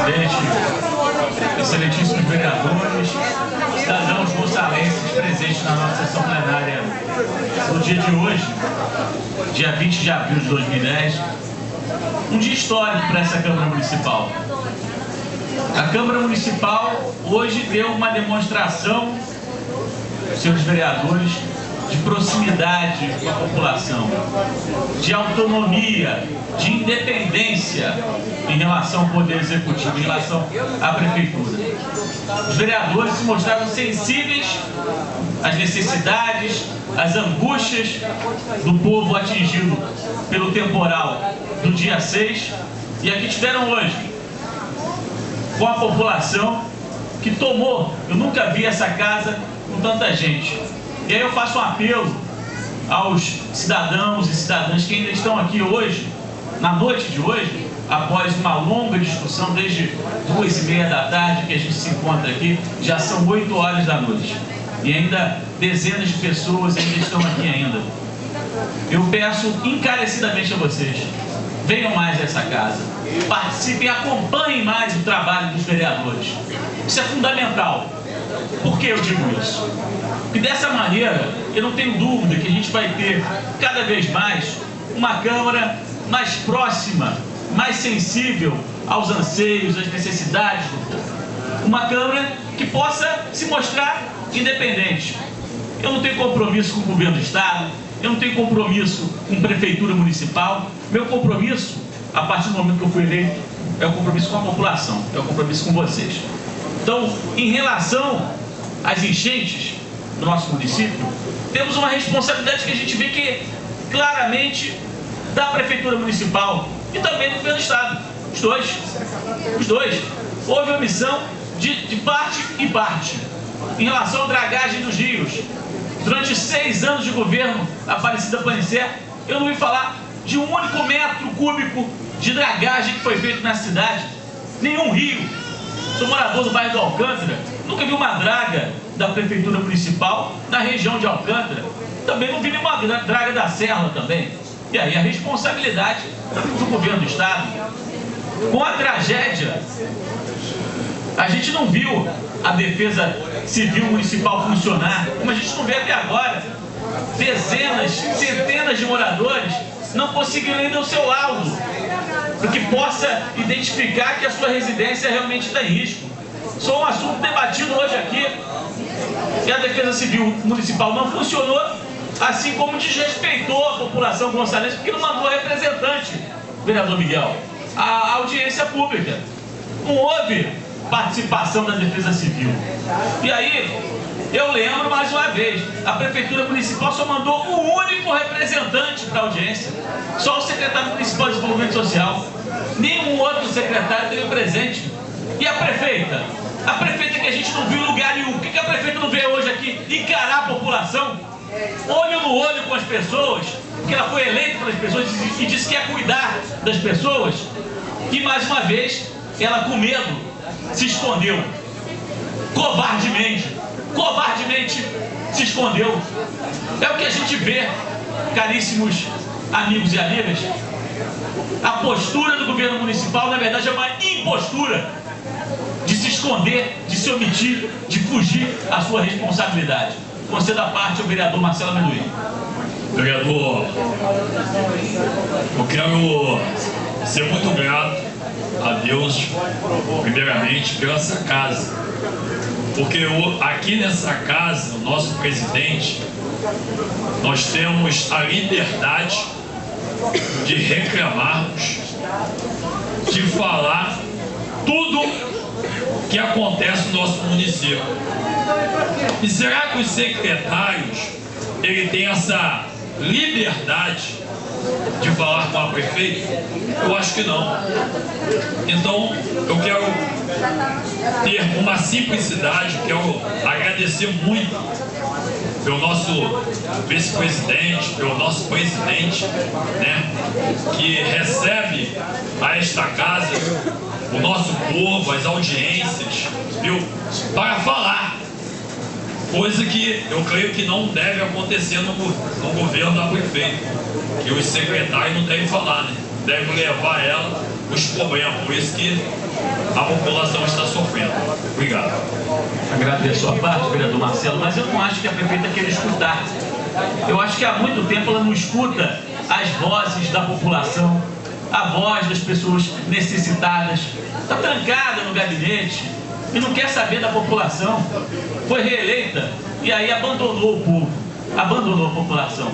presidente, excelentíssimos vereadores, cidadãos gonçalenses presentes na nossa sessão plenária no dia de hoje, dia 20 de abril de 2010, um dia histórico para essa Câmara Municipal. A Câmara Municipal hoje deu uma demonstração, senhores vereadores, de proximidade com a população, de autonomia, de independência em relação ao Poder Executivo, em relação à Prefeitura. Os vereadores se mostraram sensíveis às necessidades, às angústias do povo atingido pelo temporal do dia 6 e aqui estiveram hoje com a população que tomou. Eu nunca vi essa casa com tanta gente. E aí eu faço um apelo aos cidadãos e cidadãs que ainda estão aqui hoje, na noite de hoje, após uma longa discussão, desde 2h30 da tarde que a gente se encontra aqui, já são 8 horas da noite. E ainda dezenas de pessoas ainda estão aqui ainda. Eu peço encarecidamente a vocês, venham mais a essa casa, participem, acompanhem mais o trabalho dos vereadores. Isso é fundamental. Por que eu digo isso? Porque dessa maneira, eu não tenho dúvida que a gente vai ter cada vez mais uma Câmara mais próxima, mais sensível aos anseios, às necessidades do povo. Uma Câmara que possa se mostrar independente. Eu não tenho compromisso com o governo do Estado, eu não tenho compromisso com a Prefeitura Municipal. Meu compromisso, a partir do momento que eu fui eleito, é o compromisso com a população, é o compromisso com vocês. Então, em relação às enchentes do nosso município, temos uma responsabilidade que a gente vê que claramente da Prefeitura Municipal e também do Governo do Estado. Os dois. Houve omissão de parte e parte. Em relação à dragagem dos rios, durante 6 anos de governo Aparecida Panicé, eu não ouvi falar de um único metro cúbico de dragagem que foi feito na cidade. Nenhum rio. Sou morador do bairro do Alcântara, nunca vi uma draga da Prefeitura Municipal na região de Alcântara. Também não vi nenhuma draga da Serra também. E aí a responsabilidade do governo do Estado. Com a tragédia, a gente não viu a Defesa Civil Municipal funcionar, como a gente não vê até agora. Dezenas, centenas de moradores não conseguiram ainda o seu laudo, para que possa identificar que a sua residência realmente está em risco. Só um assunto debatido hoje aqui, que a Defesa Civil Municipal não funcionou, assim como desrespeitou a população gonçalense, porque não mandou representante, vereador Miguel, à audiência pública. Não houve participação da Defesa Civil. E aí, eu lembro mais uma vez, a Prefeitura Municipal só mandou o único representante para a audiência, só o secretário municipal de desenvolvimento social. Nenhum outro secretário teve presente. E a prefeita? A prefeita que a gente não viu em lugar nenhum. Por que a prefeita não veio hoje aqui encarar a população? Olho no olho com as pessoas, porque ela foi eleita pelas pessoas e disse que ia cuidar das pessoas. E mais uma vez, ela com medo se escondeu. Covardemente se escondeu. É o que a gente vê, caríssimos amigos e amigas. A postura do governo municipal, na verdade, é uma impostura de se esconder, de se omitir, de fugir à sua responsabilidade. Concedo a parte ao vereador Marcelo Amendoim. Vereador, eu quero ser muito grato a Deus, primeiramente, pela essa casa. Porque aqui nessa casa, o nosso presidente, nós temos a liberdade de reclamarmos, de falar tudo que acontece no nosso município. E será que os secretários, ele tem essa liberdade de falar com a prefeita? Eu acho que não. Então, eu quero ter uma simplicidade, quero agradecer muito pelo nosso vice-presidente, pelo nosso presidente, né, que recebe a esta casa o nosso povo, as audiências, viu, para falar. Coisa que eu creio que não deve acontecer no governo da prefeita, que os secretários não devem falar, né? Devem levar ela os problemas. Por isso que A população está sofrendo. Obrigado. Agradeço a parte, vereador Marcelo, mas eu não acho que a prefeita queira escutar. Eu acho que há muito tempo ela não escuta as vozes da população, a voz das pessoas necessitadas. Está trancada no gabinete e não quer saber da população. Foi reeleita e aí abandonou o povo, abandonou a população.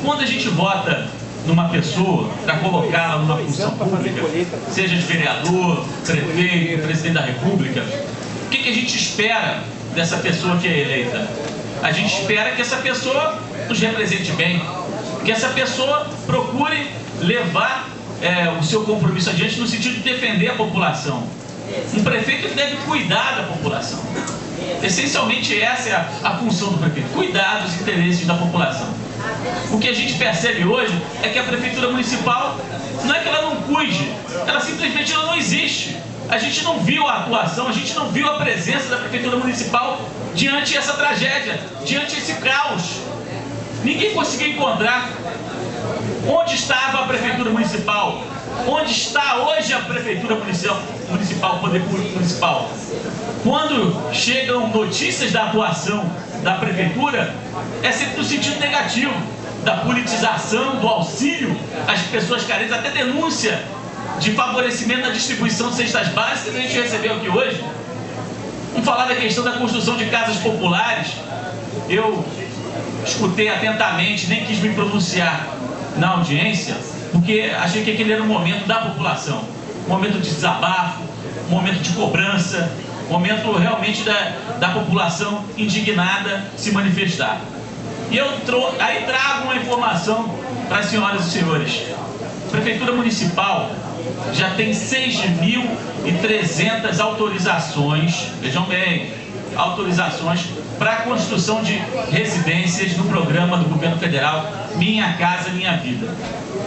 Quando a gente vota numa pessoa para colocá-la numa função pública, seja de vereador, prefeito, presidente da República, o que a gente espera dessa pessoa que é eleita? A gente espera que essa pessoa nos represente bem, que essa pessoa procure levar o seu compromisso adiante no sentido de defender a população. Um prefeito deve cuidar da população. Essencialmente essa é a função do prefeito, cuidar dos interesses da população. O que a gente percebe hoje é que a prefeitura municipal, não é que ela não cuide, ela simplesmente não existe. A gente não viu a atuação, a gente não viu a presença da prefeitura municipal diante dessa tragédia, diante desse caos. Ninguém conseguiu encontrar onde estava a prefeitura municipal, onde está hoje a prefeitura municipal, o poder público municipal. Quando chegam notícias da atuação da prefeitura, é sempre no sentido negativo, da politização, do auxílio às pessoas carentes, até denúncia de favorecimento na distribuição de cestas básicas. A gente recebeu aqui hoje. Vamos falar da questão da construção de casas populares. Eu escutei atentamente, nem quis me pronunciar na audiência, porque achei que aquele era o momento da população, momento de desabafo, momento de cobrança, momento realmente da população indignada se manifestar. E eu aí trago uma informação para as senhoras e senhores. A Prefeitura Municipal já tem 6.300 autorizações, vejam bem, autorizações para a construção de residências no programa do governo federal Minha Casa Minha Vida.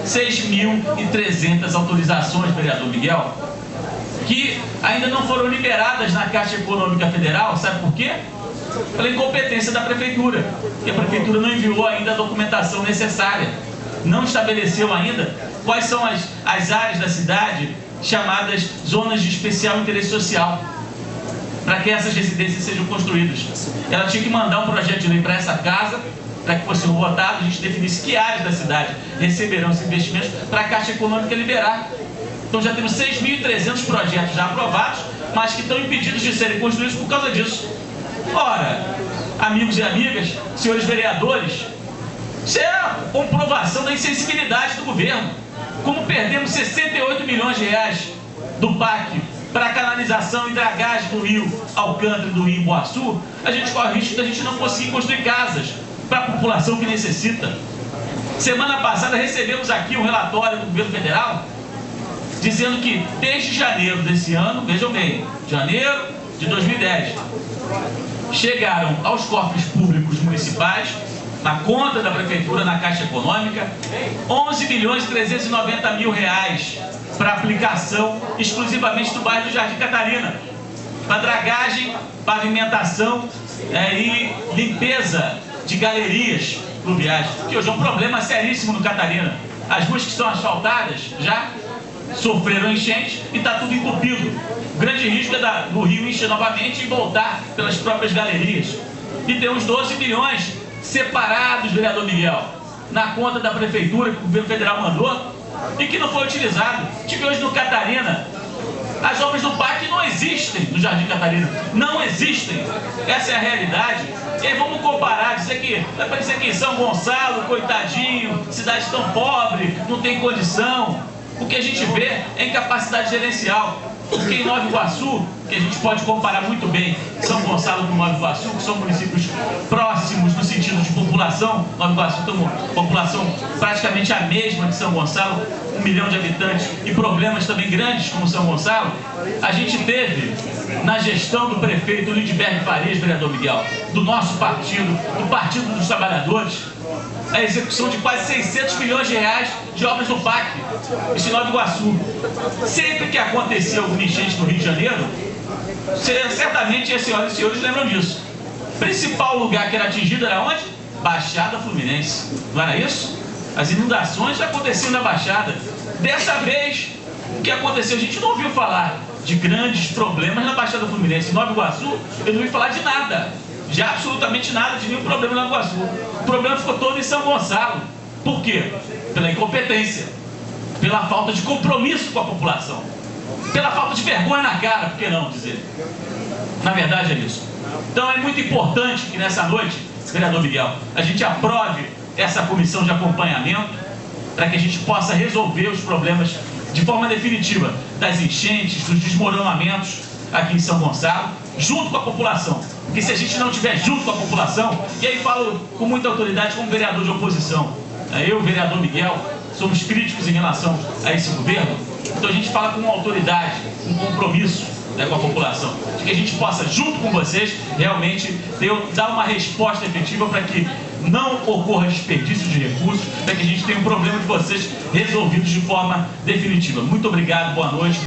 6.300 autorizações, vereador Miguel, que ainda não foram liberadas na Caixa Econômica Federal. Sabe por quê? Pela incompetência da prefeitura, que a prefeitura não enviou ainda a documentação necessária, não estabeleceu ainda quais são as áreas da cidade chamadas zonas de especial interesse social, para que essas residências sejam construídas. Ela tinha que mandar um projeto de lei para essa casa, para que fosse votado, a gente definisse que áreas da cidade receberão esses investimentos para a Caixa Econômica liberar. Então já temos 6.300 projetos já aprovados, mas que estão impedidos de serem construídos por causa disso. Ora, amigos e amigas, senhores vereadores, isso é a comprovação da insensibilidade do governo. Como perdemos 68 milhões de reais do PAC para a canalização e dragagem do rio Alcântara e do rio Boaçu, a gente corre o risco de a gente não conseguir construir casas para a população que necessita. Semana passada recebemos aqui um relatório do governo federal dizendo que desde janeiro desse ano, vejam bem, janeiro de 2010, chegaram aos cofres públicos municipais, na conta da prefeitura, na Caixa Econômica, 11.390.000 reais para aplicação exclusivamente do bairro do Jardim Catarina, para dragagem, pavimentação e limpeza de galerias fluviais, que hoje é um problema seríssimo no Catarina. As ruas que estão asfaltadas já sofreram enchente e está tudo entupido. O grande risco é do rio encher novamente e voltar pelas próprias galerias. E tem uns 12 milhões separados, vereador Miguel, na conta da prefeitura que o governo federal mandou e que não foi utilizado. Tive hoje no Catarina. As obras do PAC não existem no Jardim Catarina. Não existem. Essa é a realidade. E aí vamos comparar, dizer que vai parecer que em São Gonçalo, coitadinho, cidade tão pobre, não tem condição. O que a gente vê é incapacidade gerencial. Porque em Nova Iguaçu, que a gente pode comparar muito bem São Gonçalo com Nova Iguaçu, que são municípios próximos no sentido de população. Nova Iguaçu tem uma população praticamente a mesma de São Gonçalo, 1 milhão de habitantes, e problemas também grandes como São Gonçalo. A gente teve, na gestão do prefeito Lindbergh Farias, vereador Miguel, do nosso partido, do Partido dos Trabalhadores, a execução de quase 600 milhões de reais de obras do PAC, isso em Nova Iguaçu. Sempre que acontecia alguma enchente no Rio de Janeiro, certamente as senhoras e senhores lembram disso. O principal lugar que era atingido era onde? Baixada Fluminense. Não era isso? As inundações já aconteciam na Baixada. Dessa vez, o que aconteceu? A gente não ouviu falar. de grandes problemas na Baixada Fluminense. Em Nova Iguaçu, eu não ouvi falar de nada, de absolutamente nada, de nenhum problema em Nova Iguaçu. O problema ficou todo em São Gonçalo. Por quê? Pela incompetência, pela falta de compromisso com a população, pela falta de vergonha na cara, por que não dizer? Na verdade é isso. Então é muito importante que nessa noite, vereador Miguel, a gente aprove essa comissão de acompanhamento para que a gente possa resolver os problemas de forma definitiva das enchentes, dos desmoronamentos aqui em São Gonçalo, junto com a população. Porque se a gente não estiver junto com a população, e aí falo com muita autoridade como vereador de oposição, eu, vereador Miguel, somos críticos em relação a esse governo, então a gente fala com autoridade, com compromisso, né, com a população, de que a gente possa, junto com vocês, realmente dar uma resposta efetiva para que não ocorra desperdício de recursos, para que a gente tenha um problema de vocês resolvidos de forma definitiva. Muito obrigado, boa noite.